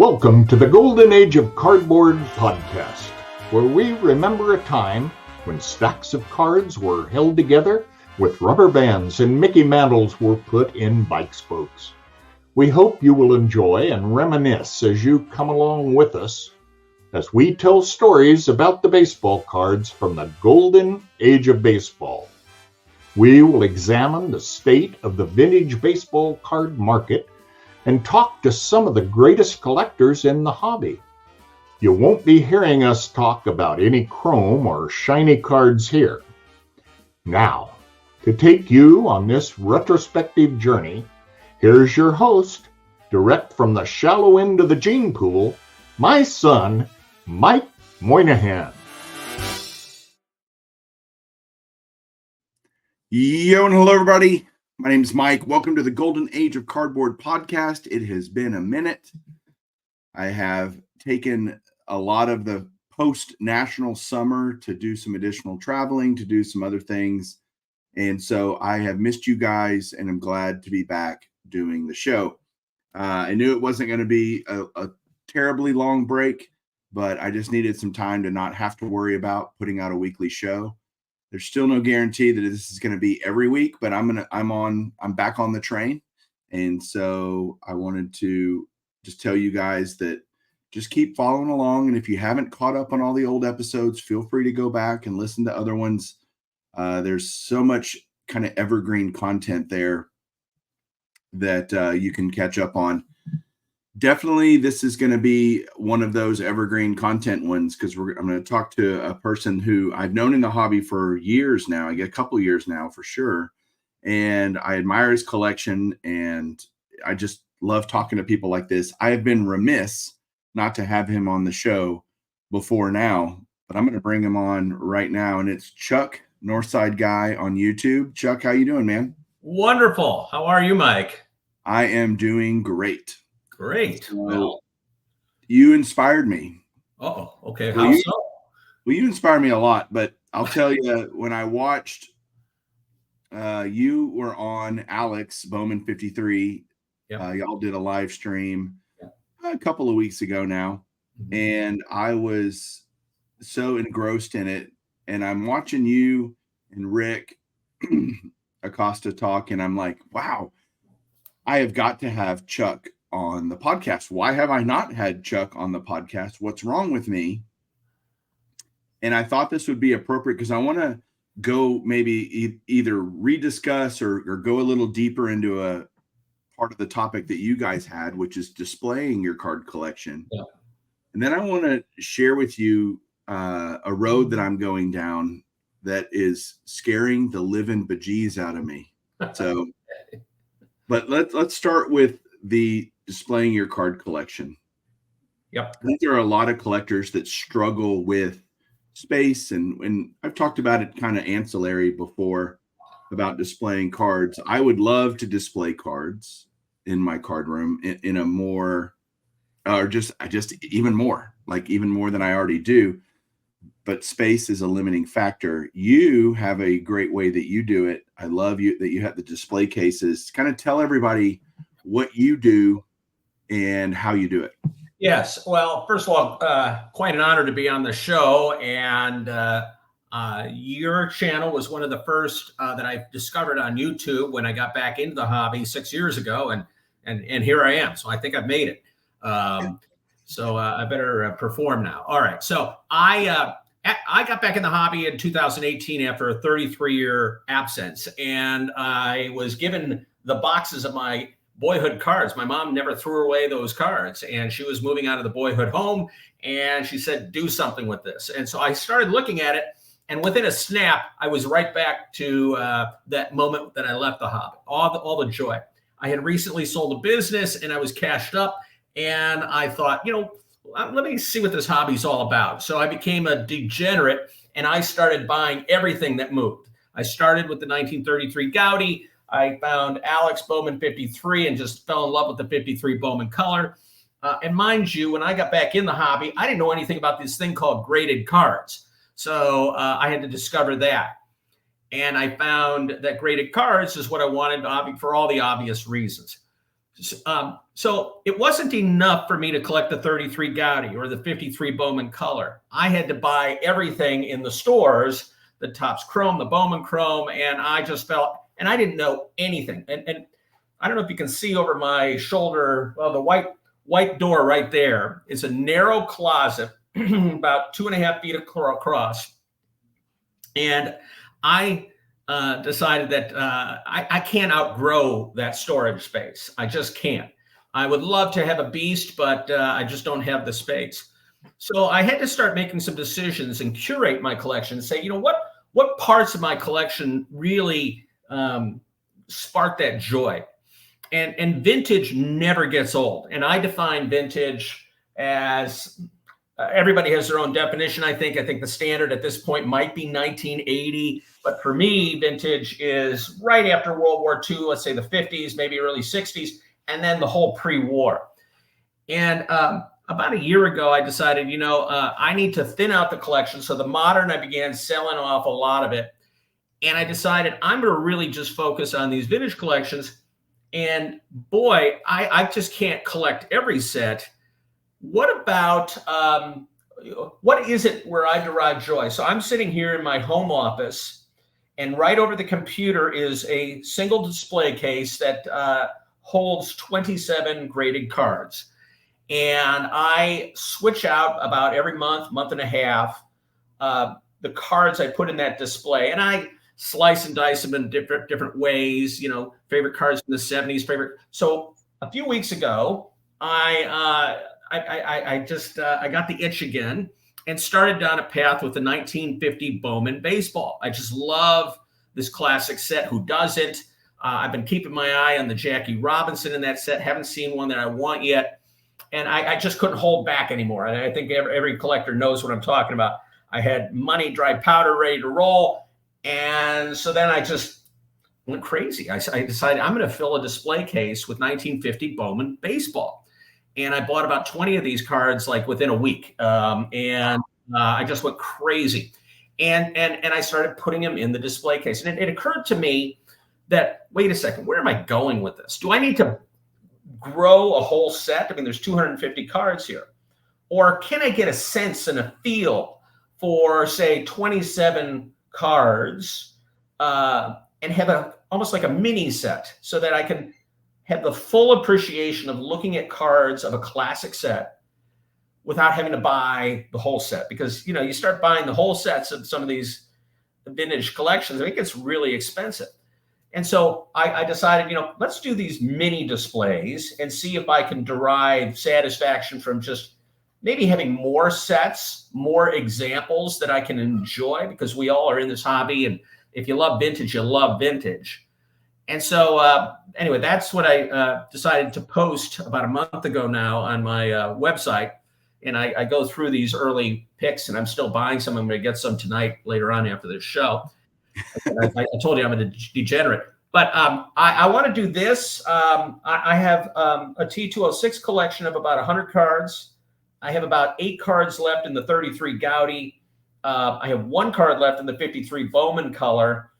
Welcome to the Golden Age of Cardboard podcast, where we remember a time when stacks of cards were held together with rubber bands and Mickey mantles were put in bike spokes. We hope you will enjoy and reminisce as you come along with us as we tell stories about the baseball cards from the Golden Age of Baseball. We will examine the state of the vintage baseball card market and talk to some of the greatest collectors in the hobby. You won't be hearing us talk about any chrome or shiny cards here. Now, to take you on this retrospective journey, here's your host, direct from the shallow end of the gene pool, my son, Mike Moynihan. Yo, and hello, everybody. My name's Mike. Welcome to the Golden Age of Cardboard podcast. It has been a minute. I have taken a lot of the post-national summer to do some additional traveling, to do some other things. And so I have missed you guys, and I'm glad to be back doing the show. I knew it wasn't going to be a terribly long break, but I just needed some time to not have to worry about putting out a weekly show. There's still no guarantee that this is going to be every week, but I'm back on the train. And so I wanted to just tell you guys that just keep following along. And if you haven't caught up on all the old episodes, feel free to go back and listen to other ones. There's so much kind of evergreen content there that you can catch up on. Definitely, this is going to be one of those evergreen content ones because I'm going to talk to a person who I've known in the hobby for years now. I get a couple years now for sure. And I admire his collection, and I just love talking to people like this. I have been remiss not to have him on the show before now, but I'm going to bring him on right now. And it's Chuck, Northside Guy on YouTube. Chuck, how you doing, man? Wonderful. How are you, Mike? I am doing great. Great. So, well, you inspired me. Oh, okay. How so? Well, you inspired me a lot, but I'll tell you, when I watched, you were on Alex Bowman 53. Yep. Y'all did a live stream a couple of weeks ago now, and I was so engrossed in it. And I'm watching you and Rick Acosta talk, and I'm like, wow, I have got to have Chuck on the podcast. Why have I not had Chuck on the podcast? What's wrong with me? And I thought this would be appropriate because I want to go maybe either rediscuss or go a little deeper into a part of the topic that you guys had, which is displaying your card collection. Yeah. And then I want to share with you a road that I'm going down that is scaring the living bejeez out of me. So, but let's start with the displaying your card collection. Yep. I think there are a lot of collectors that struggle with space, and I've talked about it kind of ancillary before about displaying cards. I would love to display cards in my card room in a more, or just even more than I already do. But space is a limiting factor. You have a great way that you do it. I love that you have the display cases. Kind of tell everybody what you do and how you do it. Yes. Well, first of all, quite an honor to be on the show. And your channel was one of the first that I discovered on YouTube when I got back into the hobby 6 years ago. And here I am. So I think I've made it. So I better perform now. All right. So I got back in the hobby in 2018 after a 33-year absence. And I was given the boxes of my boyhood cards. My mom never threw away those cards, and she was moving out of the boyhood home, and she said, do something with this. And so I started looking at it, and within a snap, I was right back to that moment that I left the hobby, all the joy. I had recently sold a business, and I was cashed up, and I thought, let me see what this hobby's all about. So I became a degenerate, and I started buying everything that moved. I started with the 1933 Gaudi. I found Alex Bowman 53 and just fell in love with the 53 Bowman color. And mind you, when I got back in the hobby, I didn't know anything about this thing called graded cards. So I had to discover that. And I found that graded cards is what I wanted for all the obvious reasons. So it wasn't enough for me to collect the 33 Gaudi or the 53 Bowman color. I had to buy everything in the stores, the Topps Chrome, the Bowman Chrome, and I just felt, and I didn't know anything. And I don't know if you can see over my shoulder, well, the white door right there is a narrow closet, about 2.5 feet across. And I decided that I can't outgrow that storage space. I just can't. I would love to have a beast, but I just don't have the space. So I had to start making some decisions and curate my collection and say, what parts of my collection really spark that joy? And vintage never gets old. And I define vintage as everybody has their own definition. I think the standard at this point might be 1980, but for me, vintage is right after World War II, let's say the 50s, maybe early 60s, and then the whole pre-war. And about a year ago, I decided, I need to thin out the collection. So the modern, I began selling off a lot of it. And I decided I'm going to really just focus on these vintage collections. And boy, I just can't collect every set. What about, what is it where I derive joy? So I'm sitting here in my home office, and right over the computer is a single display case that holds 27 graded cards. And I switch out about every month and a half, the cards I put in that display. And I slice and dice them in different ways, favorite cards from the 70s, So a few weeks ago, I got the itch again and started down a path with the 1950 Bowman baseball. I just love this classic set. Who doesn't? I've been keeping my eye on the Jackie Robinson in that set. Haven't seen one that I want yet. And I just couldn't hold back anymore. And I think every collector knows what I'm talking about. I had money, dry powder ready to roll. And so then I just went crazy. I decided I'm going to fill a display case with 1950 Bowman baseball. And I bought about 20 of these cards like within a week. I just went crazy. And I started putting them in the display case. And it occurred to me that, wait a second, where am I going with this? Do I need to grow a whole set? I mean, there's 250 cards here. Or can I get a sense and a feel for, say, 27 cards and have almost like a mini set so that I can have the full appreciation of looking at cards of a classic set without having to buy the whole set? Because, you start buying the whole sets of some of these vintage collections, it gets really expensive. And so I decided, let's do these mini displays and see if I can derive satisfaction from just maybe having more sets, more examples that I can enjoy, because we all are in this hobby. And if you love vintage, you love vintage. And so anyway, that's what I decided to post about a month ago now on my website. And I go through these early picks, and I'm still buying some. I'm going to get some tonight later on after this show. I told you I'm a degenerate. But I want to do this. I have a T206 collection of about 100 cards. I have about 8 cards left in the 33 Gaudi. I have 1 card left in the 53 Bowman color.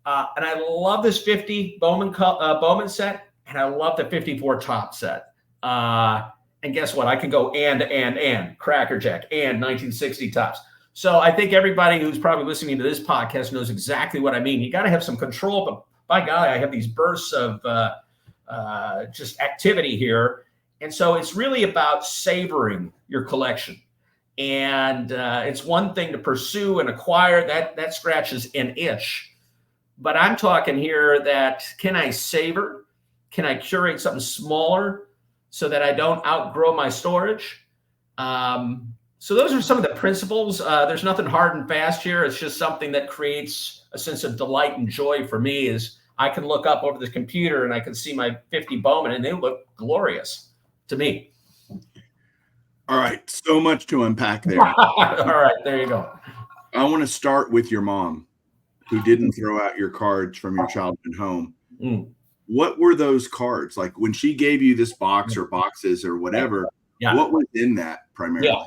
And I love this 50 Bowman set, and I love the 54 Topps set. And guess what? I can go and Crackerjack and 1960 Topps. So I think everybody who's probably listening to this podcast knows exactly what I mean. You got to have some control, but by golly, I have these bursts of just activity here. And so it's really about savoring your collection. And it's one thing to pursue and acquire, that scratches an itch. But I'm talking here that, can I savor? Can I curate something smaller so that I don't outgrow my storage? So those are some of the principles. There's nothing hard and fast here. It's just something that creates a sense of delight and joy for me. Is I can look up over the computer and I can see my 50 Bowman, and they look glorious to me. All right. So much to unpack there. All right. There you go. I want to start with your mom, who didn't throw out your cards from your childhood home. What were those cards? Like when she gave you this box or boxes or whatever, what was in that primarily? Yeah.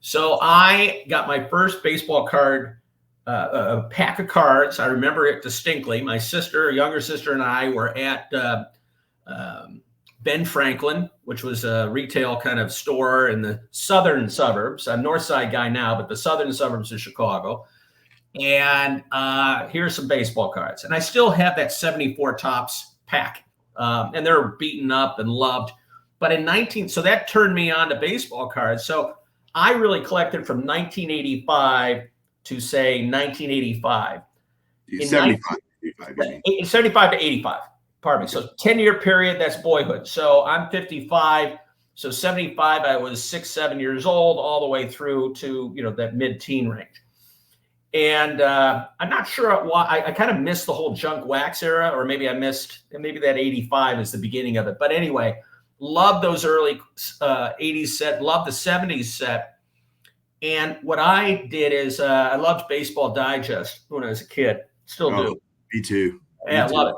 So I got my first baseball card, a pack of cards. I remember it distinctly. My sister, younger sister, and I were at Ben Franklin, which was a retail kind of store in the southern suburbs. I'm North Side guy now, but the southern suburbs of Chicago. And here's some baseball cards. And I still have that 74 Topps pack. And they're beaten up and loved. But so that turned me on to baseball cards. So I really collected from 1985 to say 1985. 75 to 85. Pardon me. So 10-year period, that's boyhood. So I'm 55. So 75, I was 6, 7 years old, all the way through to, that mid-teen range. And I'm not sure why. I kind of missed the whole junk wax era, or maybe that 85 is the beginning of it. But anyway, love those early 80s set, love the 70s set. And what I did is I loved Baseball Digest when I was a kid. Still do. Me too. Yeah, I love it.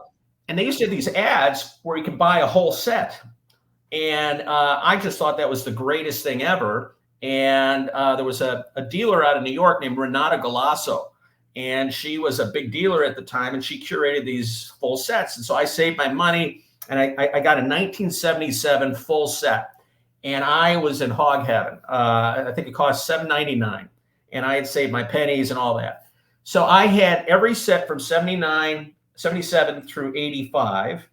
And they used to have these ads where you could buy a whole set. And I just thought that was the greatest thing ever. And there was a dealer out of New York named Renata Galasso. And she was a big dealer at the time, and she curated these full sets. And so I saved my money, and I got a 1977 full set. And I was in hog heaven. I think it cost $7.99. And I had saved my pennies and all that. So I had every set from 77 through 85.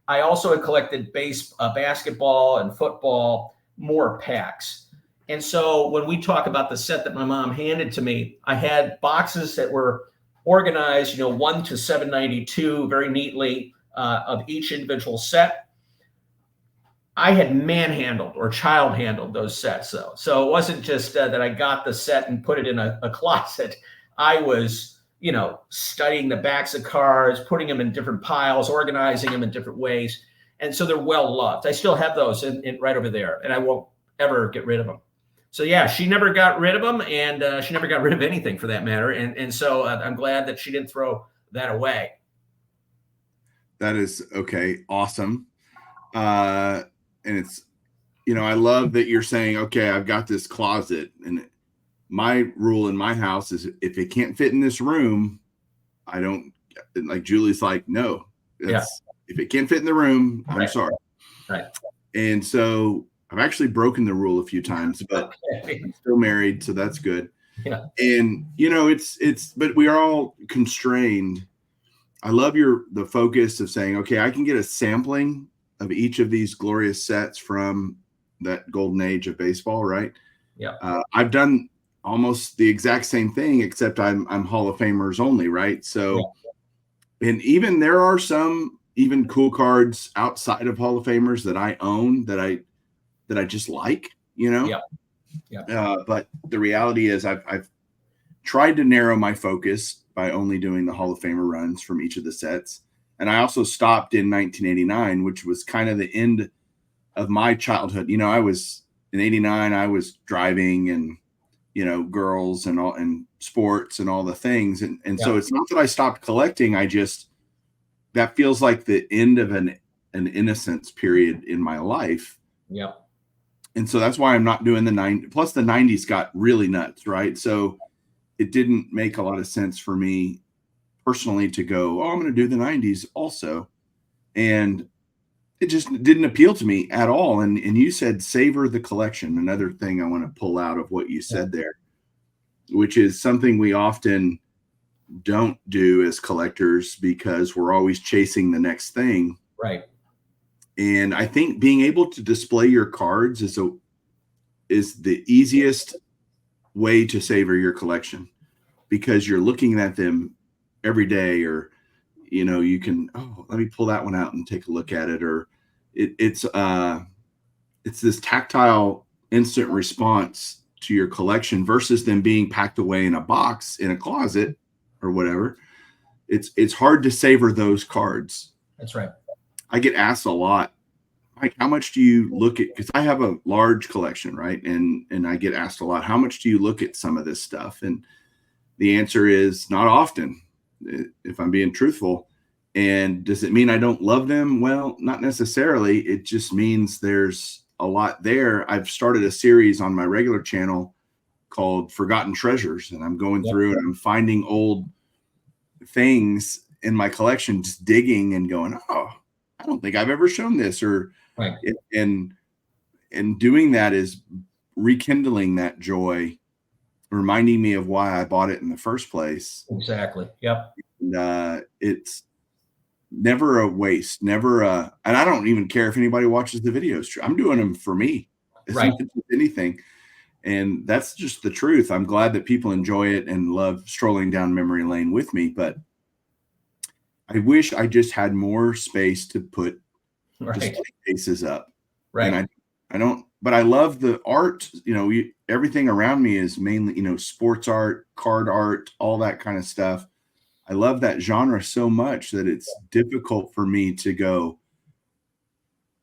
I also had collected basketball and football, more packs. And so when we talk about the set that my mom handed to me, I had boxes that were organized, 1 to 792 very neatly of each individual set. I had manhandled or child handled those sets, though. So it wasn't just that I got the set and put it in a closet. I was, studying the backs of cards, putting them in different piles, organizing them in different ways. And so they're well loved. I still have those in right over there, and I won't ever get rid of them. So yeah, she never got rid of them, and she never got rid of anything for that matter. And so I'm glad that she didn't throw that away. That is okay. Awesome. And it's, I love that you're saying, okay, I've got this closet, and my rule in my house is if it can't fit in this room, I don't, like Julie's like, no, if it can't fit in the room, I'm sorry. Right. And so I've actually broken the rule a few times, but I'm still married, so that's good. Yeah. And but we are all constrained. I love the focus of saying, okay, I can get a sampling of each of these glorious sets from that golden age of baseball, right? Yeah. I've done almost the exact same thing, except I'm Hall of Famers only, right? So, and even there are some even cool cards outside of Hall of Famers that I own that I just like, Yeah. But the reality is I've tried to narrow my focus by only doing the Hall of Famer runs from each of the sets. And I also stopped in 1989, which was kind of the end of my childhood. I was in 89, I was driving and, girls and all, and sports and all the things. And so it's not that I stopped collecting. That feels like the end of an innocence period in my life. Yeah. And so that's why I'm not doing the 90s. Plus the 90s got really nuts, right? So it didn't make a lot of sense for me personally to go, I'm going to do the 90s also. And it just didn't appeal to me at all. And you said savor the collection. Another thing I want to pull out of what you said there, which is something we often don't do as collectors because we're always chasing the next thing. Right. And I think being able to display your cards is the easiest way to savor your collection, because you're looking at them every day, or you can, let me pull that one out and take a look at it, or it's this tactile instant response to your collection versus them being packed away in a box in a closet or whatever. It's hard to savor those cards. That's right. I get asked a lot, Mike, how much do you look at, because I have a large collection, right? And I get asked a lot, how much do you look at some of this stuff? And the answer is not often, if I'm being truthful. And does it mean I don't love them? Well, not necessarily. It just means there's a lot there. I've started a series on my regular channel called Forgotten Treasures, and I'm going through and I'm finding old things in my collection, just digging and going, I don't think I've ever shown this, or Right. And doing that is rekindling that joy, reminding me of why I bought it in the first place. Exactly. Yep. And it's never a waste, and I don't even care if anybody watches the videos. I'm doing them for me as Right. much as anything. And that's just the truth. I'm glad that people enjoy it and love strolling down memory lane with me, but I wish I just had more space to put display cases up. Right. And I don't, but I love the art. Everything around me is mainly, sports art, card art, all that kind of stuff. I love that genre so much that it's difficult for me to go,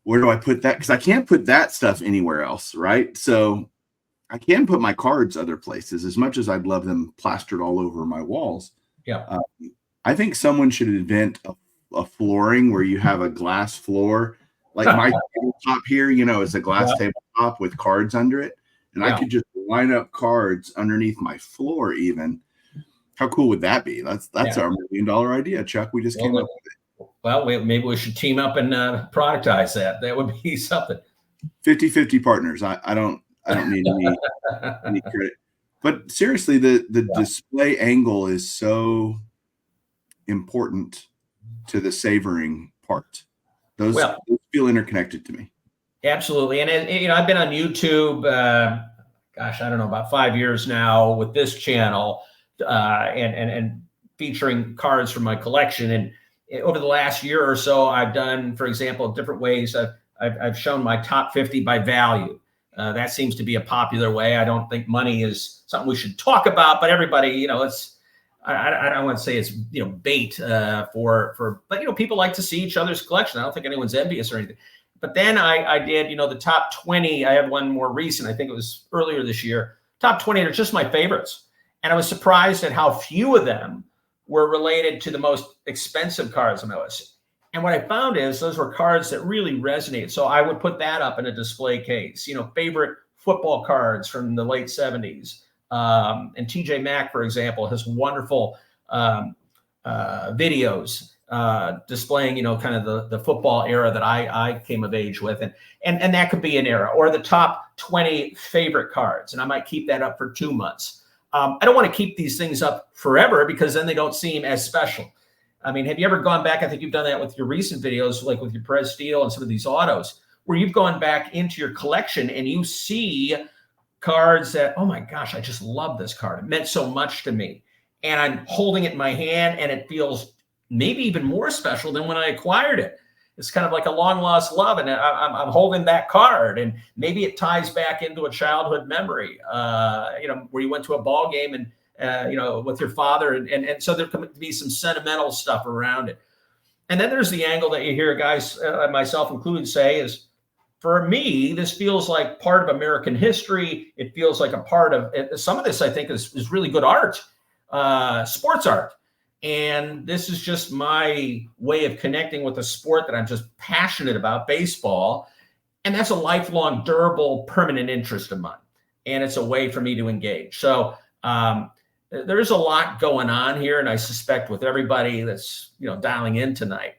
where do I put that? Because I can't put that stuff anywhere else, right? So I can put my cards other places, as much as I'd love them plastered all over my walls. Yeah. I think someone should invent a flooring where you have a glass floor, like my tabletop here, is a glass tabletop with cards under it. And I could just line up cards underneath my floor even. How cool would that be? That's our $1 million idea, Chuck. We just came up with it. Well, maybe we should team up and productize that. That would be something. 50-50 partners. I don't need any credit. But seriously, the display angle is so important to the savoring part. Those feel interconnected to me. Absolutely. And I've been on YouTube, I don't know, about 5 years now with this channel, and featuring cards from my collection. And over the last year or so, I've done, for example, different ways. I've shown my top 50 by value. That seems to be a popular way. I don't think money is something we should talk about, but everybody, I don't want to say it's, bait but people like to see each other's collection. I don't think anyone's envious or anything. But then I did, the top 20. I had one more recent. I think it was earlier this year. Top 20 are just my favorites. And I was surprised at how few of them were related to the most expensive cards on my list. And what I found is those were cards that really resonate. So I would put that up in a display case, favorite football cards from the late 70s. And TJ Maxx, for example, has wonderful videos displaying, kind of the football era that I came of age with. And that could be an era, or the top 20 favorite cards. And I might keep that up for 2 months. I don't want to keep these things up forever because then they don't seem as special. I mean, have you ever gone back? I think you've done that with your recent videos, like with your Perez Steel and some of these autos, where you've gone back into your collection and you see cards that, oh my gosh, I just love this card. It meant so much to me. And I'm holding it in my hand and it feels maybe even more special than when I acquired it. It's kind of like a long lost love. And I'm holding that card, and maybe it ties back into a childhood memory, where you went to a ball game and, with your father. And so there can be some sentimental stuff around it. And then there's the angle that you hear guys, myself included, say is, for me, this feels like part of American history. It feels like a part of some of this, I think, is really good art, sports art. And this is just my way of connecting with a sport that I'm just passionate about, baseball. And that's a lifelong, durable, permanent interest of mine. And it's a way for me to engage. So there's a lot going on here. And I suspect with everybody that's, dialing in tonight,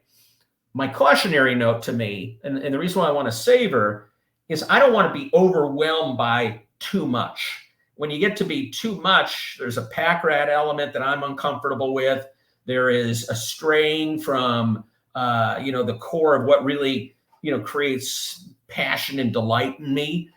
my cautionary note to me, and the reason why I want to savor, is I don't want to be overwhelmed by too much. When you get to be too much, there's a pack rat element that I'm uncomfortable with. There is a straying from, the core of what really, creates passion and delight in me.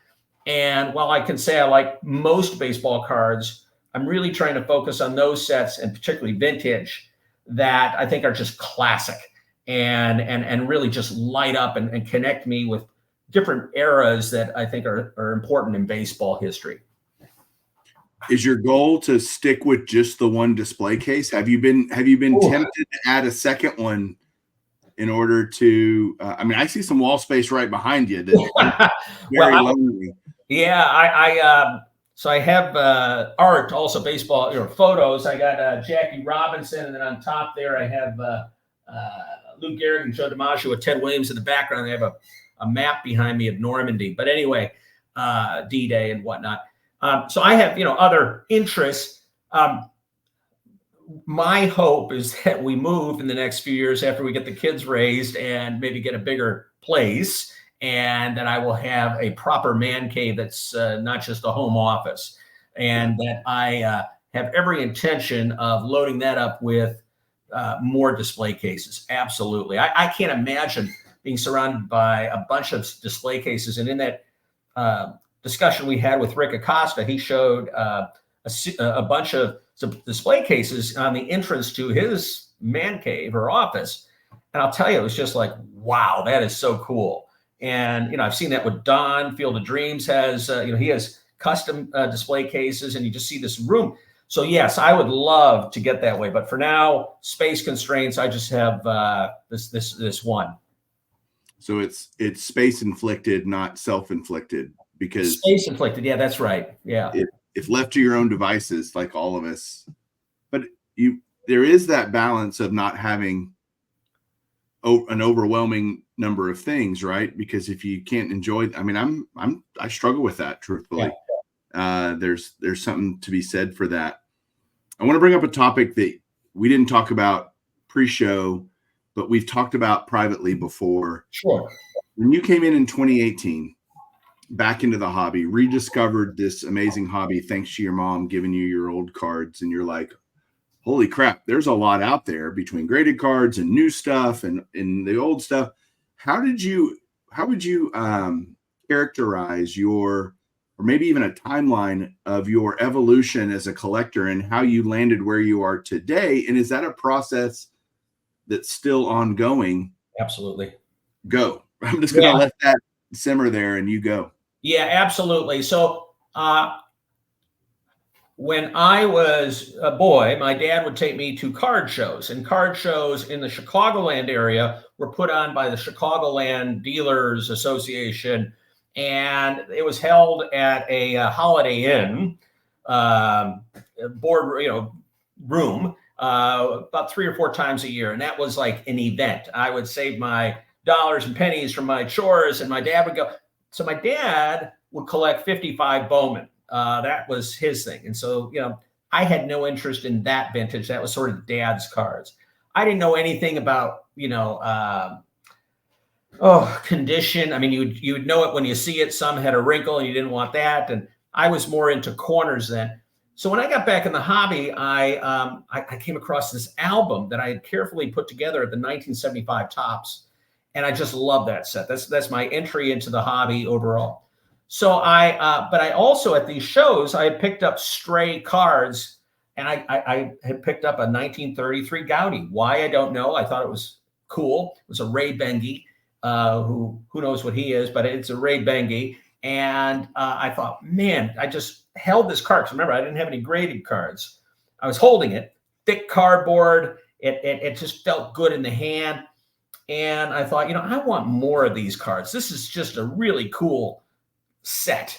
And while I can say I like most baseball cards, I'm really trying to focus on those sets, and particularly vintage, that I think are just classic and really just light up and connect me with different eras that I think are important in baseball history. Is your goal to stick with just the one display case? Have you been tempted to add a second one in order to? I see some wall space right behind you. That's very lonely. Yeah, so I have art, also baseball, photos. I got Jackie Robinson, and then on top there I have Lou Gehrig and Joe DiMaggio with Ted Williams in the background. They have a map behind me of Normandy. But anyway, D-Day and whatnot. So I have, other interests. My hope is that we move in the next few years after we get the kids raised and maybe get a bigger place and that I will have a proper man cave that's not just a home office, and that I have every intention of loading that up with more display cases. Absolutely. I can't imagine being surrounded by a bunch of display cases. And in that discussion we had with Rick Acosta, he showed a bunch of display cases on the entrance to his man cave or office. And I'll tell you, it was just like, wow, that is so cool. And, I've seen that with Don. Field of Dreams has, he has custom display cases, and you just see this room. So yes, I would love to get that way. But for now, space constraints, I just have this one. So it's space inflicted, not self-inflicted, because space inflicted. Yeah, that's right. Yeah. If left to your own devices, like all of us, but there is that balance of not having an overwhelming number of things, right? Because if you can't enjoy, I struggle with that, truthfully. Yeah. There's something to be said for that. I want to bring up a topic that we didn't talk about pre-show, but we've talked about privately before. Sure. When you came in 2018, back into the hobby, rediscovered this amazing hobby thanks to your mom giving you your old cards, and you're like, holy crap, there's a lot out there between graded cards and new stuff and the old stuff. How would you characterize or maybe even a timeline of your evolution as a collector and how you landed where you are today? And is that a process that's still ongoing? Absolutely. Go. I'm just going to let that simmer there and you go. Yeah, absolutely. So when I was a boy, my dad would take me to card shows, and card shows in the Chicagoland area were put on by the Chicagoland Dealers Association, and it was held at a Holiday Inn room about 3 or 4 times a year, and that was like an event. I would save my dollars and pennies from my chores, and my dad would go. So my dad would collect 55 Bowman. That was his thing. And so, I had no interest in that vintage. That was sort of dad's cards. I didn't know anything about, condition. I mean, you would know it when you see it. Some had a wrinkle and you didn't want that. And I was more into corners then. So when I got back in the hobby, I came across this album that I had carefully put together at the 1975 Topps. And I just love that set. That's my entry into the hobby overall. So but I also at these shows, I had picked up stray cards, and I had picked up a 1933 Gaudy. Why, I don't know. I thought it was cool. It was a Ray Bengi, who knows what he is, but it's a Ray Bengi. And I thought, man, I just held this card. 'Cause remember, I didn't have any graded cards. I was holding it, thick cardboard. It just felt good in the hand. And I thought, I want more of these cards. This is just a really cool set.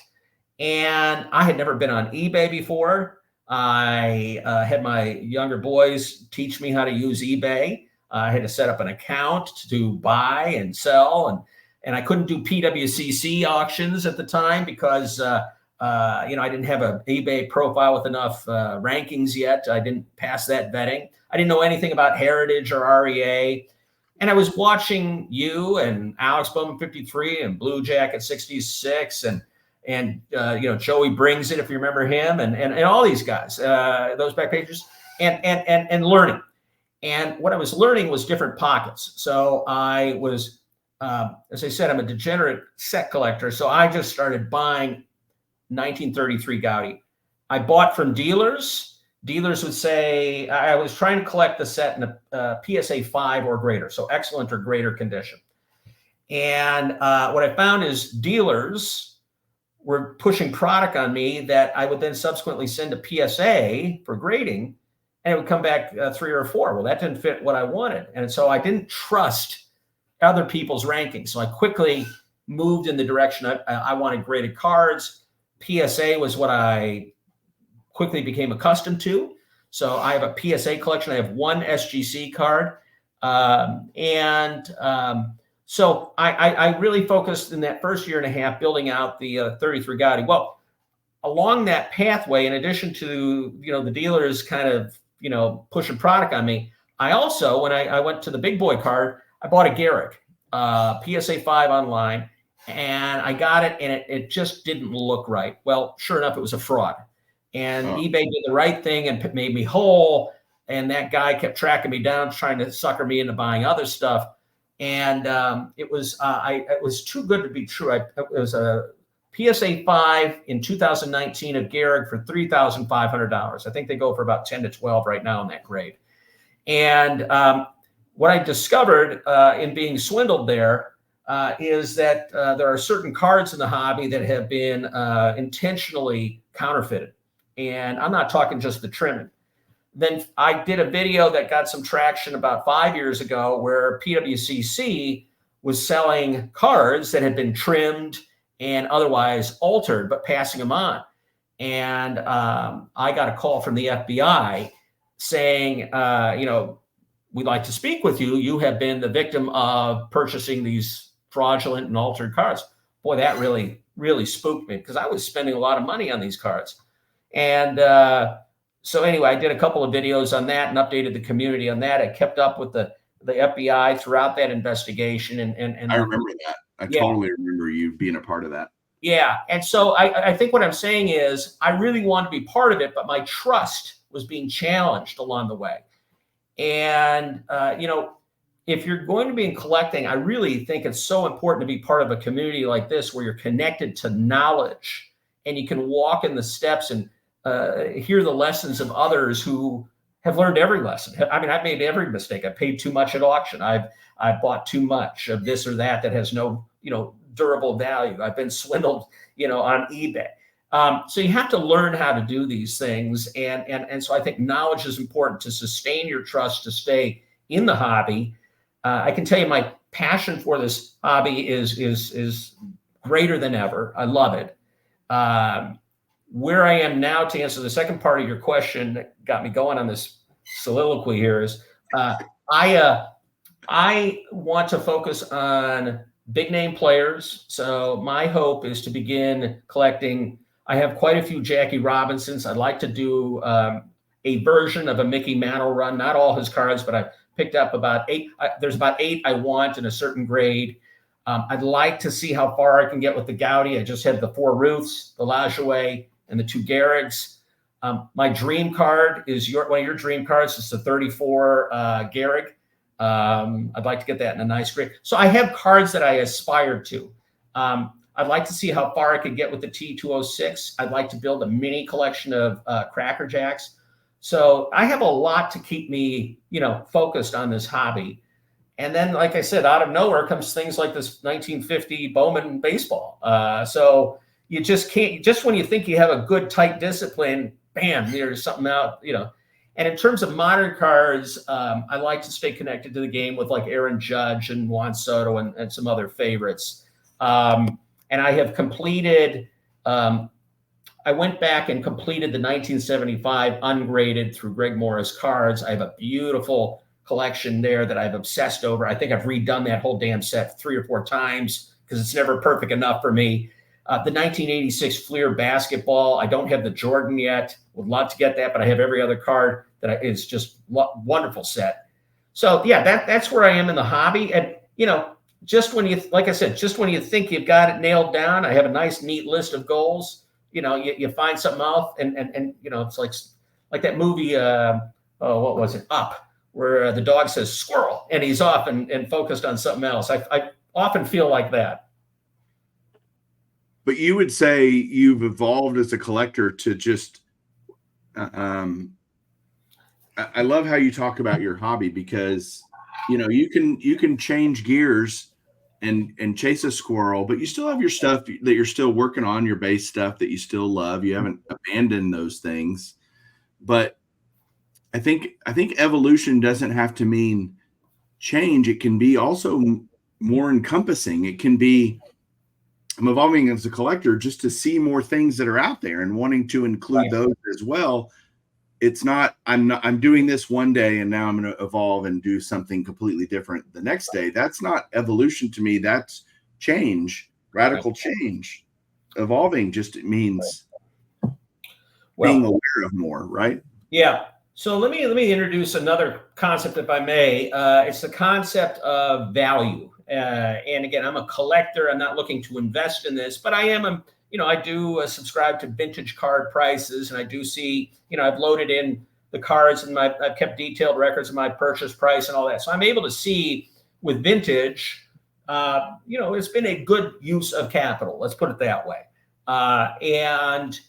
And I had never been on eBay before. I had my younger boys teach me how to use eBay. I had to set up an account to buy and sell. And I couldn't do PWCC auctions at the time because, I didn't have an eBay profile with enough rankings yet. I didn't pass that vetting. I didn't know anything about Heritage or REA. And I was watching you and Alex Bowman 53 and Blue Jacket 66 and Joey Brings It, if you remember him, and all these guys, those back pages, and learning. And what I was learning was different pockets. So I was, as I said, I'm a degenerate set collector. So I just started buying 1933 Gaudy. I bought from dealers. Dealers would say, I was trying to collect the set in a PSA 5 or greater, so excellent or greater condition. And what I found is dealers were pushing product on me that I would then subsequently send to PSA for grading, and it would come back 3 or 4. Well, that didn't fit what I wanted. And so I didn't trust other people's rankings. So I quickly moved in the direction I wanted graded cards. PSA was what I quickly became accustomed to. So I have a PSA collection. I have one SGC card. So I really focused in that first year and a half building out the 33 Gaudy. Well, along that pathway, in addition to, the dealers kind of, pushing product on me, I also, when I went to the big boy card, I bought a Garrick, PSA 5 online. and I got it, and it just didn't look right. Well, sure enough, it was a fraud. And eBay did the right thing and made me whole. And that guy kept tracking me down, trying to sucker me into buying other stuff. And it was too good to be true. It was a PSA 5 in 2019 of Gehrig for $3,500. I think they go for about 10 to 12 right now in that grade. And what I discovered in being swindled there is that there are certain cards in the hobby that have been intentionally counterfeited. And I'm not talking just the trimming. Then I did a video that got some traction about 5 years ago where PWCC was selling cards that had been trimmed and otherwise altered, but passing them on. And I got a call from the FBI saying, we'd like to speak with you. You have been the victim of purchasing these fraudulent and altered cards. Boy, that really, really spooked me because I was spending a lot of money on these cards. And so anyway, I did a couple of videos on that and updated the community on that. I kept up with the FBI throughout that investigation. And I remember that. I totally remember you being a part of that. Yeah. And so I think what I'm saying is I really wanted to be part of it, but my trust was being challenged along the way. And, if you're going to be in collecting, I really think it's so important to be part of a community like this where you're connected to knowledge and you can walk in the steps and hear the lessons of others who have learned every lesson. I mean, I've made every mistake. I paid too much at auction. I've bought too much of this or that has no, durable value. I've been swindled, on eBay. So you have to learn how to do these things. And so I think knowledge is important to sustain your trust, to stay in the hobby. I can tell you my passion for this hobby is greater than ever. I love it. Where I am now, to answer the second part of your question that got me going on this soliloquy here, is I want to focus on big name players. So my hope is to begin collecting. I have quite a few Jackie Robinsons. I'd like to do a version of a Mickey Mantle run, not all his cards, but I've picked up about 8. There's about 8 I want in a certain grade. I'd like to see how far I can get with the Gaudy. I just had the 4 Ruths, the Lajoie, and the 2 Gehrigs. My dream card is one of your dream cards. It's the 34 Gehrig. I'd like to get that in a nice grade. So I have cards that I aspire to. I'd like to see how far I could get with the T206. I'd like to build a mini collection of Cracker Jacks. So I have a lot to keep me, focused on this hobby. And then, like I said, out of nowhere comes things like this 1950 Bowman baseball. So you just can't, just when you think you have a good, tight discipline, bam, there's something out, And in terms of modern cards, I like to stay connected to the game with like Aaron Judge and Juan Soto and some other favorites. And I have completed, I went back and completed the 1975 ungraded through Greg Morris cards. I have a beautiful collection there that I've obsessed over. I think I've redone that whole damn set 3 or 4 times because it's never perfect enough for me. The 1986 Fleer basketball, I don't have the Jordan yet. Would love to get that, but I have every other card that is just wonderful set. So yeah, that's where I am in the hobby. And, just when you, like I said, just when you think you've got it nailed down, I have a nice, neat list of goals. You find something else and it's like that movie, what was it? Up, where the dog says squirrel and he's off and focused on something else. I often feel like that. But you would say you've evolved as a collector to just, I love how you talk about your hobby because, you can change gears and chase a squirrel, but you still have your stuff that you're still working on, your base stuff that you still love. You haven't abandoned those things. But I think evolution doesn't have to mean change. It can be also more encompassing. It can be, I'm evolving as a collector just to see more things that are out there and wanting to include those as well. It's not, I'm doing this one day and now I'm going to evolve and do something completely different the next day. That's not evolution to me. That's change, radical change. Evolving just means being aware of more, right? Yeah. So let me introduce another concept, if I may. It's the concept of value. And again, I'm a collector. I'm not looking to invest in this, but I am I do subscribe to vintage card prices, and I do see, I've loaded in the cards and I've kept detailed records of my purchase price and all that. So I'm able to see with vintage, it's been a good use of capital. Let's put it that way. And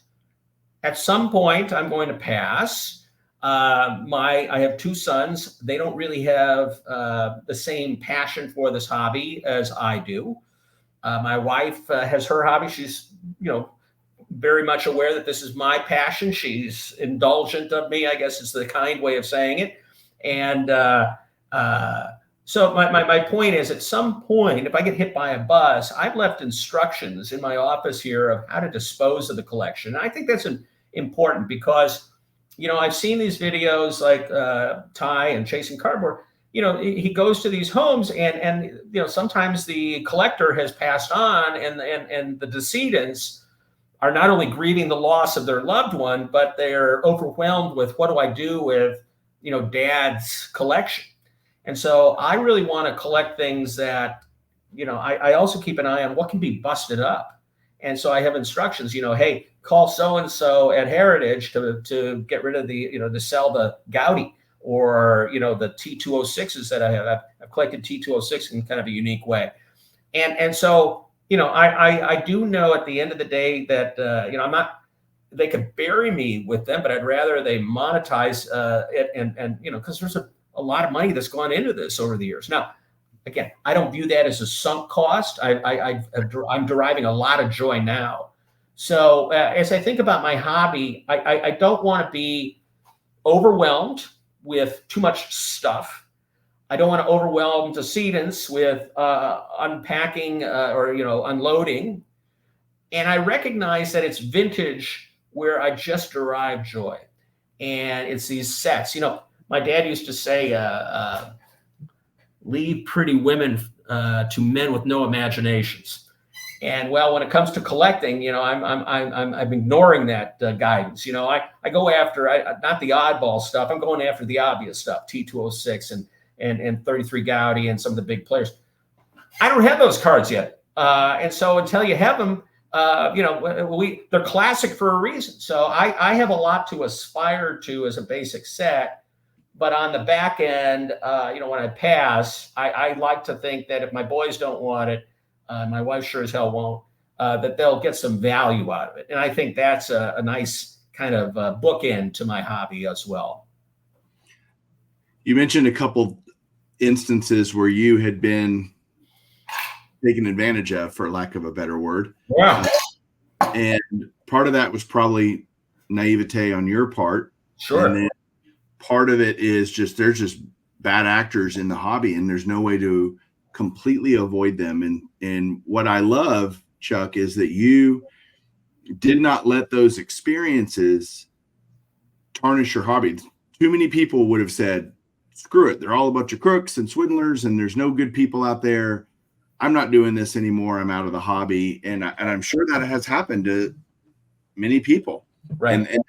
at some point, I'm going to pass. I have two sons. They don't really have the same passion for this hobby as I do. My wife has her hobby. She's, very much aware that this is my passion. She's indulgent of me, I guess is the kind way of saying it. And so my point is, at some point, if I get hit by a bus, I've left instructions in my office here of how to dispose of the collection. And I think that's important because, I've seen these videos like Ty and Chasing Cardboard. He goes to these homes and sometimes the collector has passed on and the decedents are not only grieving the loss of their loved one, but they're overwhelmed with, what do I do with, dad's collection? And so I really want to collect things that, I also keep an eye on what can be busted up. And so I have instructions, hey, call so-and-so at Heritage to get rid of the, to sell the Gaudi or, the T206s that I have. I've collected T206 in kind of a unique way. And so, I do know at the end of the day that, I'm not, they could bury me with them, but I'd rather they monetize it and because there's a lot of money that's gone into this over the years. Now, again, I don't view that as a sunk cost. I'm deriving a lot of joy now. So as I think about my hobby, I don't want to be overwhelmed with too much stuff. I don't want to overwhelm decedents with unpacking or unloading. And I recognize that it's vintage where I just derive joy. And it's these sets. My dad used to say, leave pretty women to men with no imaginations. And well, when it comes to collecting, I'm ignoring that guidance. I go after not the oddball stuff. I'm going after the obvious stuff, T206 and 33 Gaudi and some of the big players. I don't have those cards yet. And so until you have them, they're classic for a reason. So I have a lot to aspire to as a basic set. But on the back end, when I pass, I like to think that if my boys don't want it, my wife sure as hell won't, that they'll get some value out of it. And I think that's a nice kind of bookend to my hobby as well. You mentioned a couple instances where you had been taken advantage of, for lack of a better word. Yeah. And part of that was probably naivete on your part. Sure. And then part of it is there's just bad actors in the hobby, and there's no way to completely avoid them. And what I love, Chuck, is that you did not let those experiences tarnish your hobby. Too many people would have said, screw it, they're all a bunch of crooks and swindlers and there's no good people out there. I'm not doing this anymore. I'm out of the hobby. And I'm sure that has happened to many people. Right. And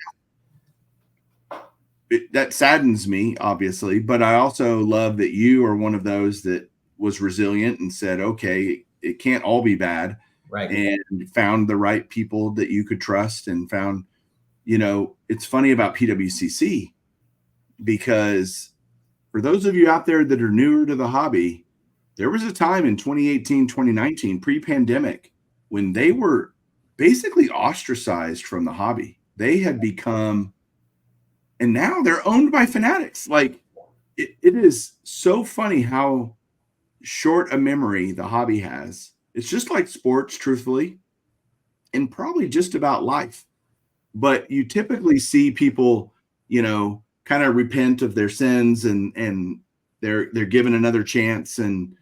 that saddens me, obviously, but I also love that you are one of those that was resilient and said, okay, it can't all be bad. Right. And found the right people that you could trust and found, it's funny about PWCC, because for those of you out there that are newer to the hobby, there was a time in 2018, 2019, pre-pandemic, when they were basically ostracized from the hobby. They had become, and now they're owned by fanatics. Like it is so funny how short a memory the hobby has. It's just like sports, truthfully, and probably just about life. But you typically see people, kind of repent of their sins and they're given another chance. And,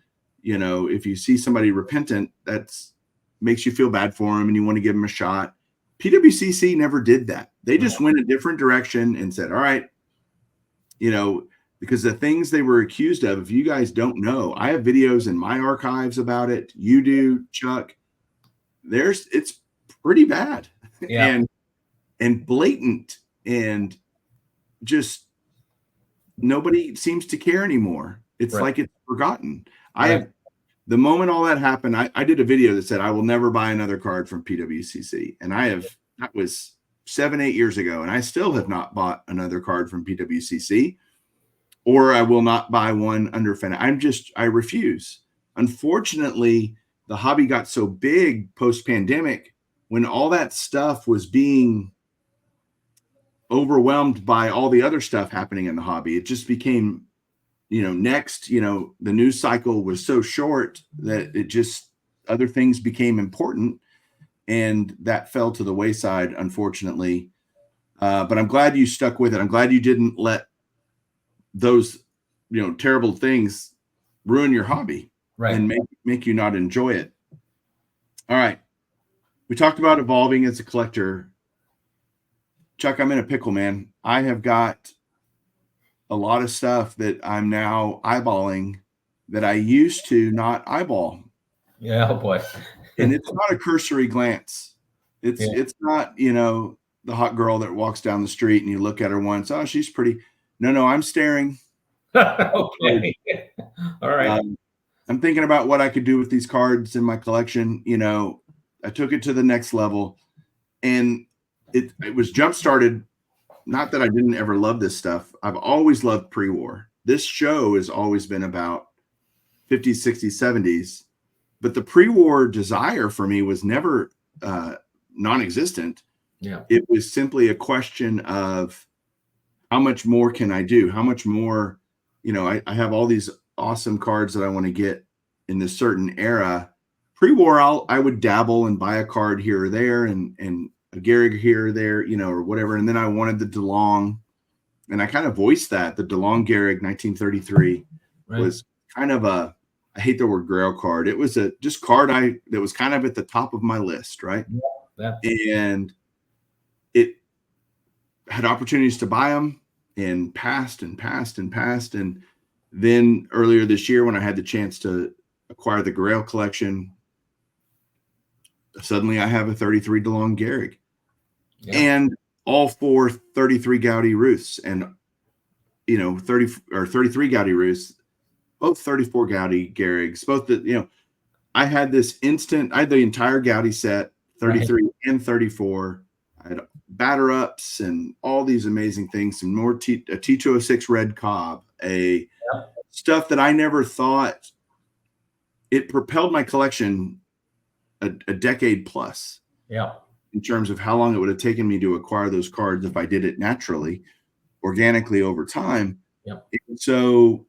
if you see somebody repentant, that's makes you feel bad for them and you want to give them a shot. PWCC never did that. They just went a different direction and said, all right, because the things they were accused of, if you guys don't know, I have videos in my archives about it. You do, Chuck. It's pretty bad. Yeah. and blatant, and just nobody seems to care anymore. It's Right. like it's forgotten. Right. the moment all that happened, I did a video that said I will never buy another card from PWCC. And that was 7-8 years ago. And I still have not bought another card from PWCC, or I will not buy one under FNAC. I refuse. Unfortunately, the hobby got so big post-pandemic when all that stuff was being overwhelmed by all the other stuff happening in the hobby. It just became, next, the news cycle was so short that other things became important, and that fell to the wayside, unfortunately. But I'm glad you stuck with it. I'm glad you didn't let those, terrible things ruin your hobby, right, and make you not enjoy it. All right. We talked about evolving as a collector. Chuck, I'm in a pickle, man. I have got a lot of stuff that I'm now eyeballing that I used to not eyeball. Yeah, oh boy. And it's not a cursory glance. It's not, the hot girl that walks down the street and you look at her once. Oh, she's pretty. No, I'm staring. Okay. All right. I'm thinking about what I could do with these cards in my collection. I took it to the next level, and it was jump started. Not that I didn't ever love this stuff. I've always loved pre-war. This show has always been about 50s, 60s, 70s, but the pre-war desire for me was never non-existent. Yeah. It was simply a question of how much more can I do? How much more, I have all these awesome cards that I want to get in this certain era. Pre-war, I would dabble and buy a card here or there and a Gehrig here or there, or whatever. And then I wanted the DeLong, and I kind of voiced that. The DeLong Gehrig 1933 was kind of I hate the word grail card. It was a just card that was kind of at the top of my list, right? Yeah. And it had opportunities to buy them and passed. And then earlier this year, when I had the chance to acquire the Grail collection, suddenly I have a 33 DeLong Gehrig, and all 4 33 Gaudy Ruths, and 30 or 33 Gaudy Ruths, both 34 Gaudy Gehrigs, both I had this instant. I had the entire Gaudy set, 33 and 34. I had batter ups and all these amazing things, and more a T206 red Cobb, stuff that I never thought. It propelled my collection a decade plus. Yeah. In terms of how long it would have taken me to acquire those cards if I did it naturally, organically over time. Yeah. And so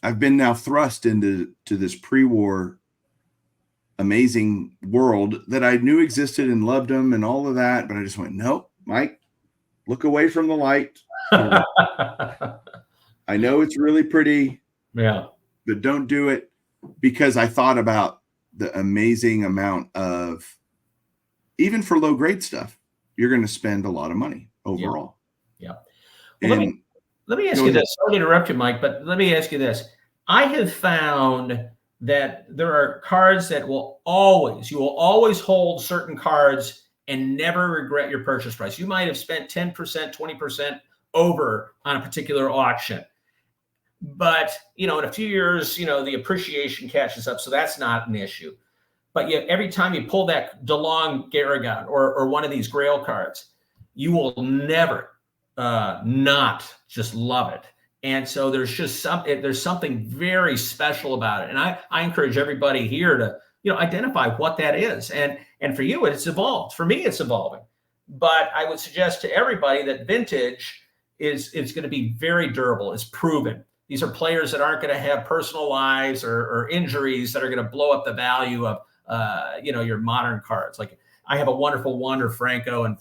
I've been now thrust into this pre-war amazing world that I knew existed and loved them and all of that. But I just went, nope, Mike, look away from the light. I know it's really pretty. Yeah. But don't do it, because I thought about the amazing amount of, even for low grade stuff, you're going to spend a lot of money overall. Yeah. Well, let me ask you this. Sorry to interrupt you, Mike, but let me ask you this. I have found that there are cards that you will always hold certain cards and never regret your purchase price. You might have spent 10%, 20% over on a particular auction, but in a few years, the appreciation catches up. So that's not an issue. But yet every time you pull that DeLong Gehrig out or one of these Grail cards, you will never not just love it. And so there's something very special about it. And I encourage everybody here to identify what that is. And for you, it's evolved. For me, it's evolving. But I would suggest to everybody that vintage is going to be very durable. It's proven. These are players that aren't going to have personal lives or injuries that are going to blow up the value of your modern cards. Like I have a wonderful Wander Franco and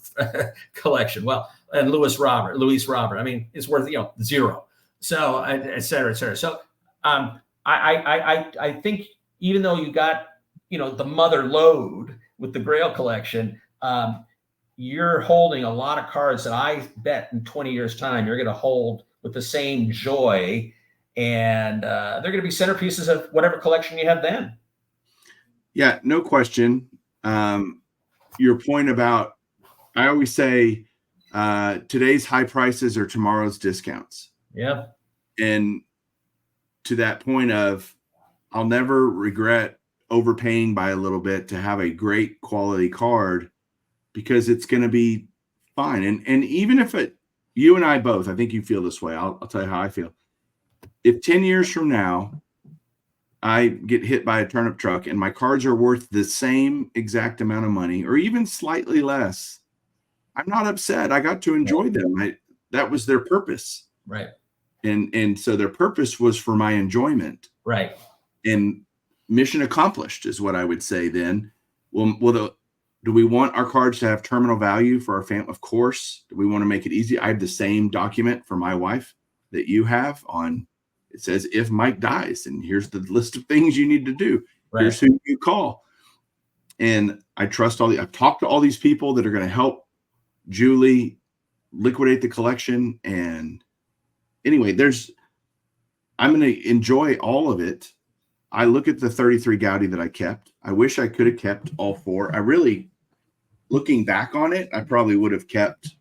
collection. Well, and Luis Robert. I mean, it's worth zero. So et cetera, et cetera. So I think even though you got the mother load with the Grail collection, you're holding a lot of cards that I bet in 20 years time you're going to hold with the same joy, and they're going to be centerpieces of whatever collection you have then. Yeah, no question. Your point about, I always say, today's high prices are tomorrow's discounts. Yeah. And to that point of, I'll never regret overpaying by a little bit to have a great quality card, because it's going to be fine. And even if you and I both, I think you feel this way. I'll tell you how I feel. If 10 years from now I get hit by a turnip truck and my cards are worth the same exact amount of money or even slightly less, I'm not upset. I got to enjoy them. That was their purpose. Right. And so their purpose was for my enjoyment. Right. And mission accomplished is what I would say then. Well, do we want our cards to have terminal value for our family? Of course. Do we want to make it easy? I have the same document for my wife that you have on. It says, if Mike dies, and here's the list of things you need to do. Right. Here's who you call. And I trust I've talked to all these people that are going to help Julie liquidate the collection. And anyway, I'm going to enjoy all of it. I look at the 33 Gaudi that I kept. I wish I could have kept all 4. I really, looking back on it, I probably would have kept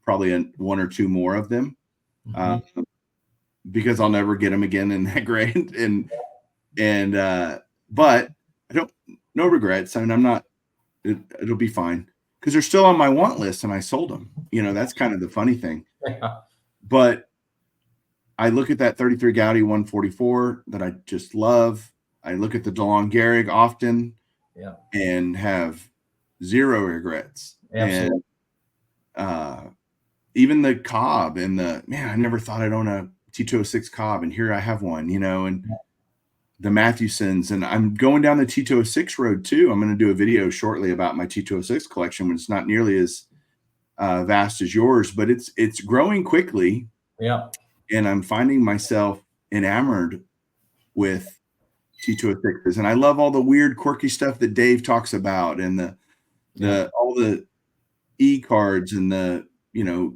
probably 1 or 2 more of them. Mm-hmm. Because I'll never get them again in that grade. But I don't, no regrets. I mean, it'll be fine because they're still on my want list and I sold them. That's kind of the funny thing. Yeah. But I look at that 33 Gaudi 144 that I just love. I look at the DeLong Gehrig often and have 0 regrets. Absolutely. And even the Cobb and I never thought I'd own a T206 Cobb, and here I have one, and the Matthewsons, and I'm going down the T206 road too. I'm going to do a video shortly about my T206 collection when it's not nearly as vast as yours, but it's growing quickly. Yeah. And I'm finding myself enamored with T206s, and I love all the weird, quirky stuff that Dave talks about, and all the E cards and the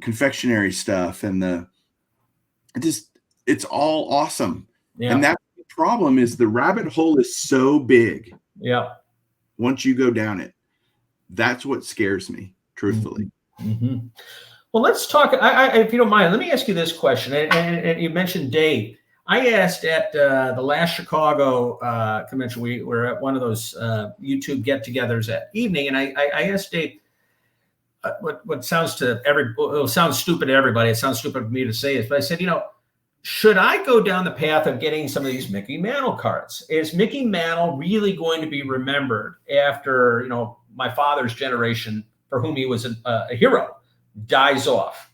confectionery stuff, and it's all awesome. Yeah. And that's the problem, is the rabbit hole is so big. Yeah. Once you go down it, that's what scares me, truthfully. Mm-hmm. Well, let's talk. If you don't mind, let me ask you this question. And you mentioned Dave. I asked at the last Chicago convention. We were at one of those YouTube get-togethers at evening, and I asked Dave what sounds sounds stupid to everybody. It sounds stupid for me to say this, but I said, should I go down the path of getting some of these Mickey Mantle cards? Is Mickey Mantle really going to be remembered after, my father's generation, for whom he was a hero, dies off?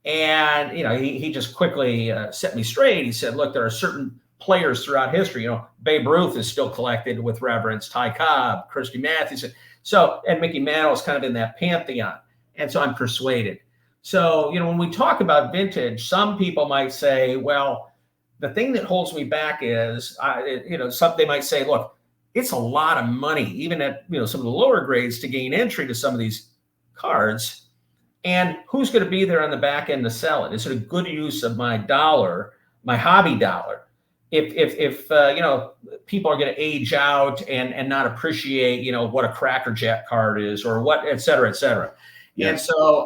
And, he just quickly set me straight. He said, look, there are certain players throughout history. Babe Ruth is still collected with reverence, Ty Cobb, Christy Matthews. And Mickey Mantle is kind of in that pantheon. And so I'm persuaded. So, when we talk about vintage, some people might say, well, the thing that holds me back is, they might say, look, it's a lot of money, even at, some of the lower grades, to gain entry to some of these cards. And who's going to be there on the back end to sell it? Is it a good use of my dollar, my hobby dollar? If people are going to age out and not appreciate, what a Cracker Jack card is, or what, et cetera, et cetera. Yeah. And so,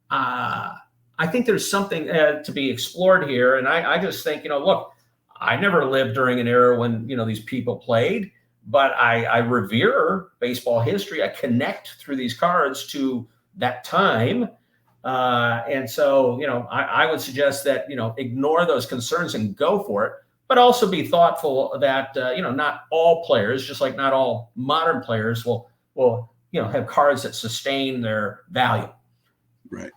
I think there's something to be explored here. And I just think, look, I never lived during an era when, these people played, but I revere baseball history. I connect through these cards to that time. And so, I would suggest that, ignore those concerns and go for it, but also be thoughtful that, not all players, just like not all modern players will have cards that sustain their value. Right.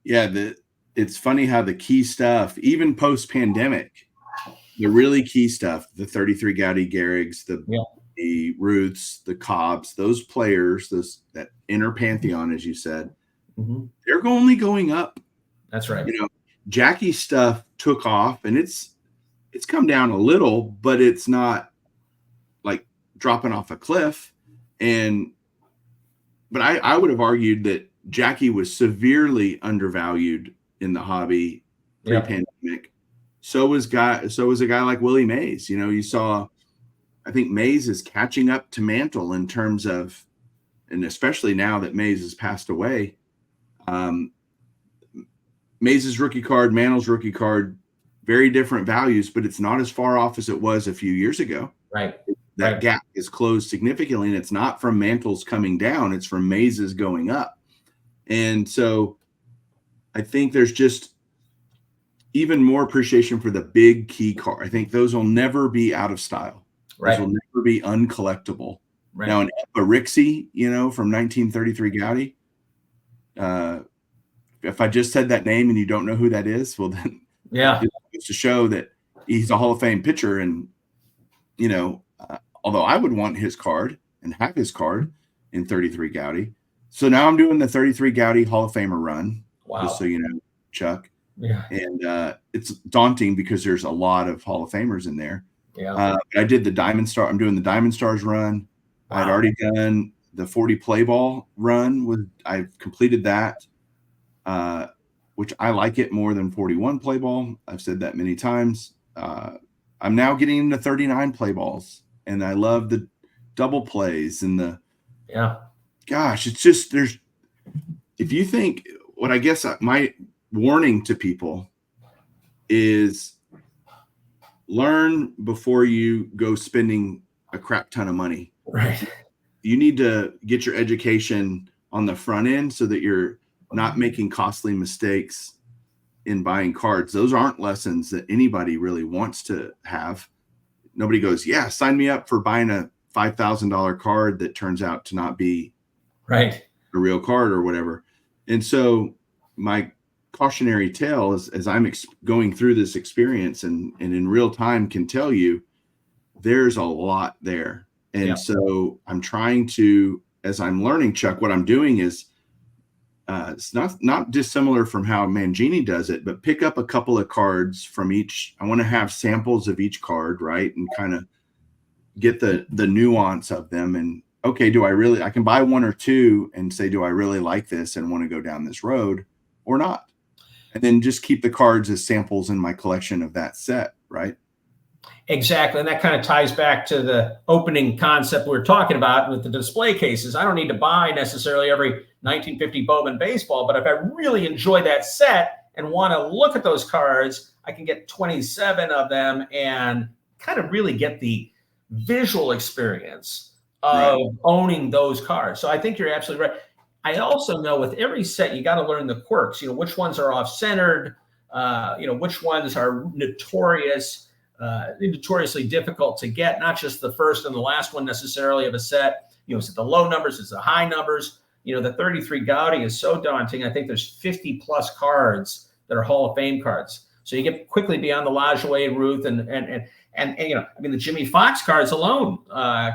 Yeah. It's funny how the key stuff, even post-pandemic, the really key stuff, the 33 Gaudi Gehrigs, the Ruths, the Cobbs, those players, that inner pantheon, as you said, they're only going up. That's right. Jackie's stuff took off, and it's come down a little, but it's not like dropping off a cliff. But I would have argued that Jackie was severely undervalued in the hobby pre-pandemic. Yeah. So was a guy like Willie Mays. You saw, I think Mays is catching up to Mantle in terms of, and especially now that Mays has passed away, Mays's rookie card, Mantle's rookie card, very different values, but it's not as far off as it was a few years ago. Right. That Right. gap is closed significantly, and it's not from mantles coming down, it's from mazes going up. And so I think there's just even more appreciation for the big key car. I think those will never be out of style. Those Right. will never be uncollectible. Right. Now, an Rixie, from 1933 Gaudi, if I just said that name and you don't know who that is, well, then Yeah. it goes to show that he's a Hall of Fame pitcher. And, although I would want his card and have his card in 33 Gaudi. So now I'm doing the 33 Gaudi Hall of Famer run, Wow. just so you know, Chuck. Yeah. And it's daunting because there's a lot of Hall of Famers in there. Yeah. I did the Diamond Star. I'm doing the Diamond Stars run. Wow. I'd already done the 40 play ball run. I've completed that, which I like it more than 41 play ball. I've said that many times. I'm now getting into 39 play balls, and I love the double plays and gosh, it's just if you think what I guess my warning to people is learn before you go spending a crap ton of money. Right. You need to get your education on the front end so that you're not making costly mistakes in buying cards. Those aren't lessons that anybody really wants to have. Nobody goes, yeah, sign me up for buying a $5,000 card that turns out to not be right. a real card or whatever. And so my cautionary tale is, as I'm going through this experience and in real time can tell you there's a lot there. And so I'm trying to, as I'm learning, Chuck, what I'm doing is it's not dissimilar from how Mangini does it, but pick up a couple of cards from each. I want to have samples of each card, right? And kind of get the nuance of them. And okay, I can buy one or two and say, do I really like this and want to go down this road or not? And then just keep the cards as samples in my collection of that set, right? Exactly. And that kind of ties back to the opening concept we were talking about with the display cases. I don't need to buy necessarily every 1950 Bowman baseball, but if I really enjoy that set and want to look at those cards, I can get 27 of them and kind of really get the visual experience of owning those cards. So I think you're absolutely right. I also know with every set, you got to learn the quirks, which ones are off-centered, which ones are notoriously difficult to get, not just the first and the last one necessarily of a set. Is it the low numbers? Is it the high numbers? The 33 Gaudi is so daunting. I think there's 50 plus cards that are Hall of Fame cards. So you get quickly beyond the Lajoie, Ruth, and the Jimmy Fox cards alone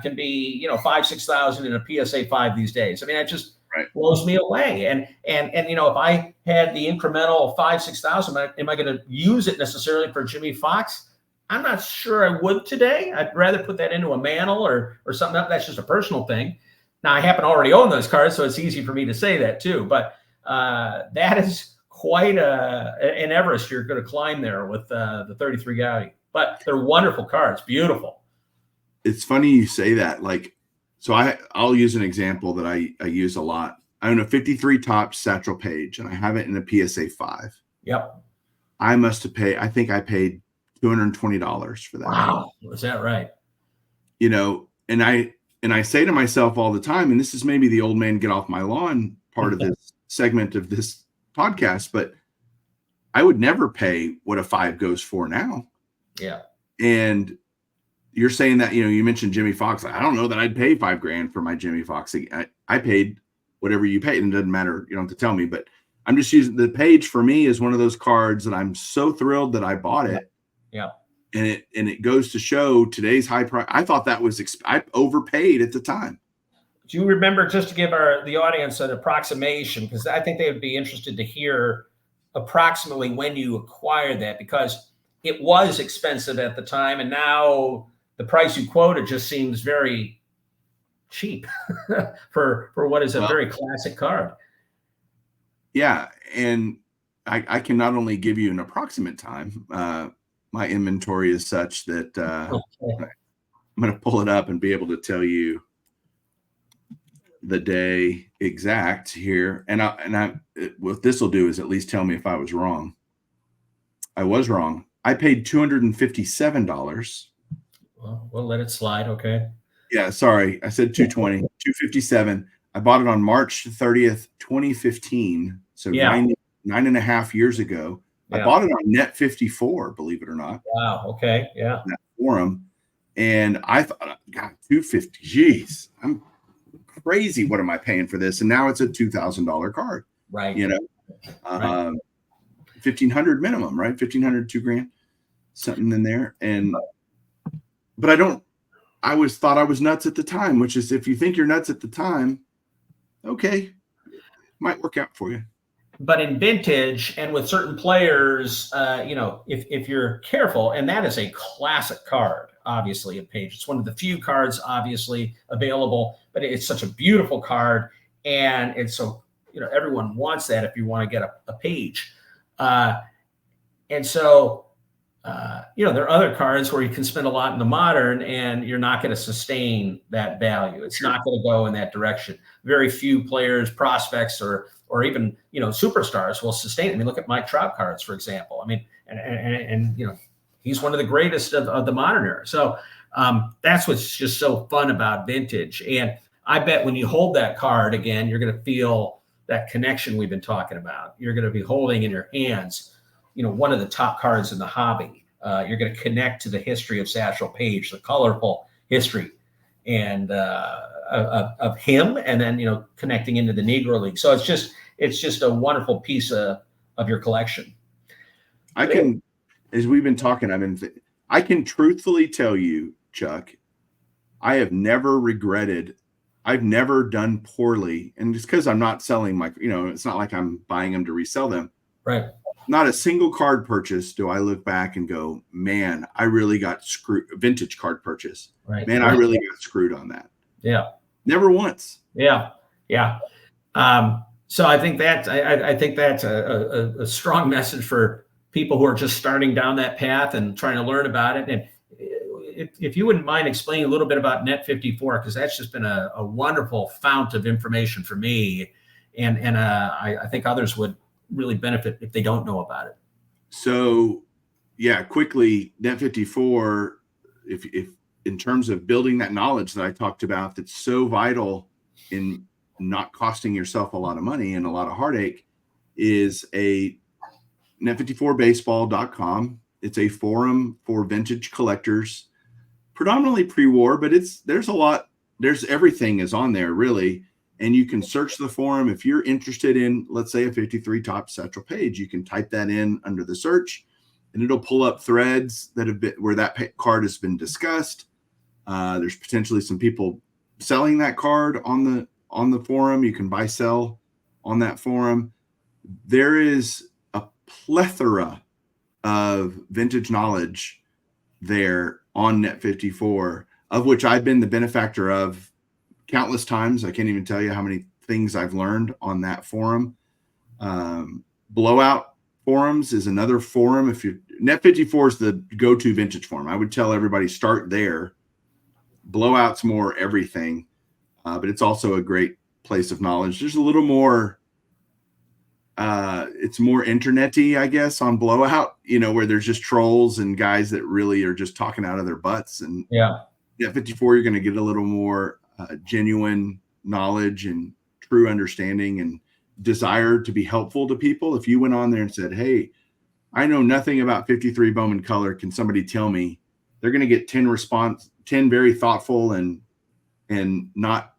can be, 5,000-6,000 in a PSA 5 these days. It just blows me away. And if I had the incremental 5,000-6,000, am I going to use it necessarily for Jimmy Fox? I'm not sure I would today. I'd rather put that into a mantle or something. That's just a personal thing. Now, I happen to already own those cards, so it's easy for me to say that too. But that is quite an Everest you're going to climb there with the 33 Gaudi. But they're wonderful cards, beautiful. It's funny you say that. So I'll use an example that I use a lot. I own a 53 Topps Satchel Paige, and I have it in a PSA 5. Yep. I think I paid $220 for that. Wow. Was that right? And I say to myself all the time, and this is maybe the old man get off my lawn part of this segment of this podcast, but I would never pay what a 5 goes for now. Yeah. And you're saying that, you mentioned Jimmy Fox. I don't know that I'd pay $5,000 for my Jimmy Fox. I paid whatever you paid, and it doesn't matter. You don't have to tell me, but I'm just using the Page for me is one of those cards that I'm so thrilled that I bought it. Yeah. And it goes to show today's high price. I thought that was I overpaid at the time. Do you remember, just to give the audience an approximation, because I think they would be interested to hear approximately when you acquired that, because it was expensive at the time, and now the price you quoted just seems very cheap for what is a very classic card. Yeah, and I can not only give you an approximate time. My inventory is such that I'm going to pull it up and be able to tell you the day exact here. And what this will do is at least tell me if I was wrong. I was wrong. I paid $257. Well, we'll let it slide. Okay. Yeah, sorry. I said 220, 257. I bought it on March 30th, 2015. So Yeah. nine and a half years ago. I Yeah. bought it on Net 54, believe it or not. Wow. Okay. Yeah. That forum. And I thought, God, 250. Geez, I'm crazy. What am I paying for this? And now it's a $2,000 card. Right. You know, Right. 1,500 minimum, right? 1,500, $2,000, something in there. And but I always thought I was nuts at the time, which is if you think you're nuts at the time, okay, might work out for you. But in vintage and with certain players, if you're careful, and that is a classic card, obviously, at Page. It's one of the few cards, obviously, available, but it's such a beautiful card. And it's so, everyone wants that if you want to get a Page. And so, there are other cards where you can spend a lot in the modern and you're not going to sustain that value. It's not going to go in that direction. Very few players, prospects, or even, superstars will sustain it. I mean, look at Mike Trout cards, for example. I mean, and he's one of the greatest of the modern era. So that's what's just so fun about vintage. And I bet when you hold that card again, you're going to feel that connection we've been talking about. You're going to be holding in your hands one of the top cards in the hobby. You're going to connect to the history of Satchel Paige, the colorful history and of him, and then connecting into the Negro League. So it's just a wonderful piece of your collection. I can, as we've been talking, I can truthfully tell you, Chuck, I have never regretted. I've never done poorly, and it's because I'm not selling my. It's not like I'm buying them to resell them. Right. Not a single card purchase do I look back and go, man, I really got screwed. Vintage card purchase. Right. Man, I really got screwed on that. Yeah. Never once. Yeah. Yeah. So I think that's a strong message for people who are just starting down that path and trying to learn about it. And if you wouldn't mind explaining a little bit about Net 54, because that's just been a wonderful fount of information for me. And I think others would really benefit if they don't know about it. So yeah, quickly, Net 54, if in terms of building that knowledge that I talked about, that's so vital in not costing yourself a lot of money and a lot of heartache, is a net54baseball.com. It's a forum for vintage collectors, predominantly pre-war, but there's everything is on there really. And you can search the forum. If you're interested in, let's say, a 53 top Satchel Paige, you can type that in under the search and it'll pull up threads that have been where that card has been discussed. There's potentially some people selling that card on the forum. You can buy, sell on that forum. There is a plethora of vintage knowledge there on Net 54, of which I've been the benefactor of countless times. I can't even tell you how many things I've learned on that forum. Blowout forums is another forum. Net 54 is the go-to vintage forum. I would tell everybody start there. Blowout's more everything, but it's also a great place of knowledge. There's a little more, it's more internet-y, I guess, on Blowout, where there's just trolls and guys that really are just talking out of their butts. And Net 54, you're going to get a little more genuine knowledge and true understanding and desire to be helpful to people. If you went on there and said, hey, I know nothing about 53 Bowman color, can somebody tell me? They're going to get 10 very thoughtful and not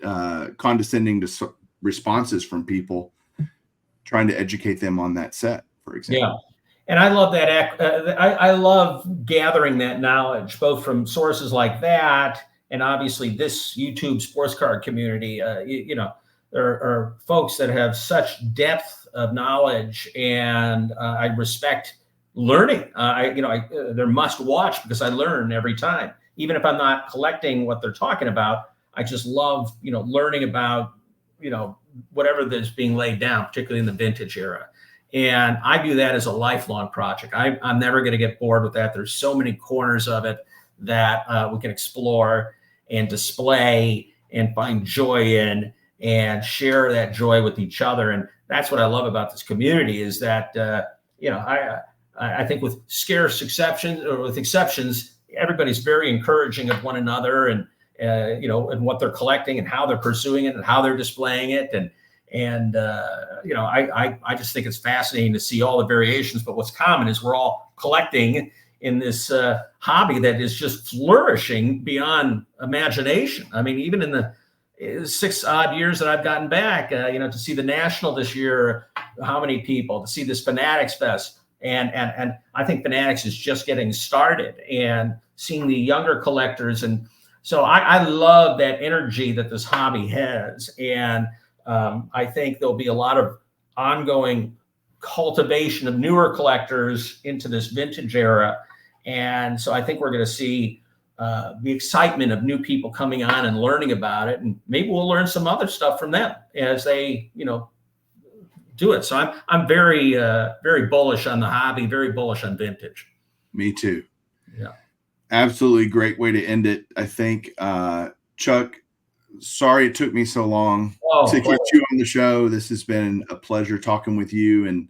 condescending to responses from people trying to educate them on that set, for example. Yeah. And I love that. I love gathering that knowledge, both from sources like that and obviously this YouTube sports card community. There are folks that have such depth of knowledge, and I respect learning. They're must watch because I learn every time. Even if I'm not collecting what they're talking about, I just love, learning about, whatever that's being laid down, particularly in the vintage era. And I view that as a lifelong project. I'm never going to get bored with that. There's so many corners of it that we can explore and display and find joy in and share that joy with each other. And that's what I love about this community is that, I think with scarce exceptions or with exceptions, everybody's very encouraging of one another, and and what they're collecting and how they're pursuing it and how they're displaying it. And I just think it's fascinating to see all the variations. But what's common is we're all collecting in this hobby that is just flourishing beyond imagination. I mean, even in the 6 odd years that I've gotten back, to see the National this year, how many people, to see this Fanatics Fest. And I think Fanatics is just getting started, and seeing the younger collectors. And so I love that energy that this hobby has. And I think there'll be a lot of ongoing cultivation of newer collectors into this vintage era. And so I think we're going to see the excitement of new people coming on and learning about it. And maybe we'll learn some other stuff from them as they, do it. So I'm very, very bullish on the hobby, very bullish on vintage. Me too. Yeah. Absolutely great way to end it. I think, Chuck, sorry it took me so long to get you on the show. This has been a pleasure talking with you and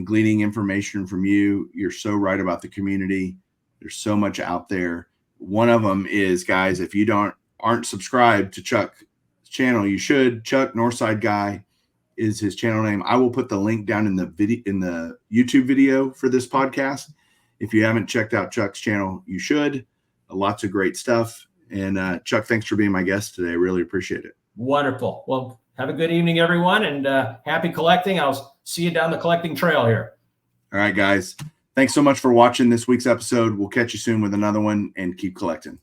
gleaning information from you. You're so right about the community. There's so much out there. One of them is, guys, if you aren't subscribed to Chuck's channel, you should. Chuck Northside Guy is his channel name. I will put the link down in the YouTube video for this podcast. If you haven't checked out Chuck's channel, you should. Lots of great stuff. And Chuck, thanks for being my guest today. I really appreciate it. Wonderful. Well, have a good evening, everyone, and happy collecting. I'll see you down the collecting trail here. All right, guys. Thanks so much for watching this week's episode. We'll catch you soon with another one, and keep collecting.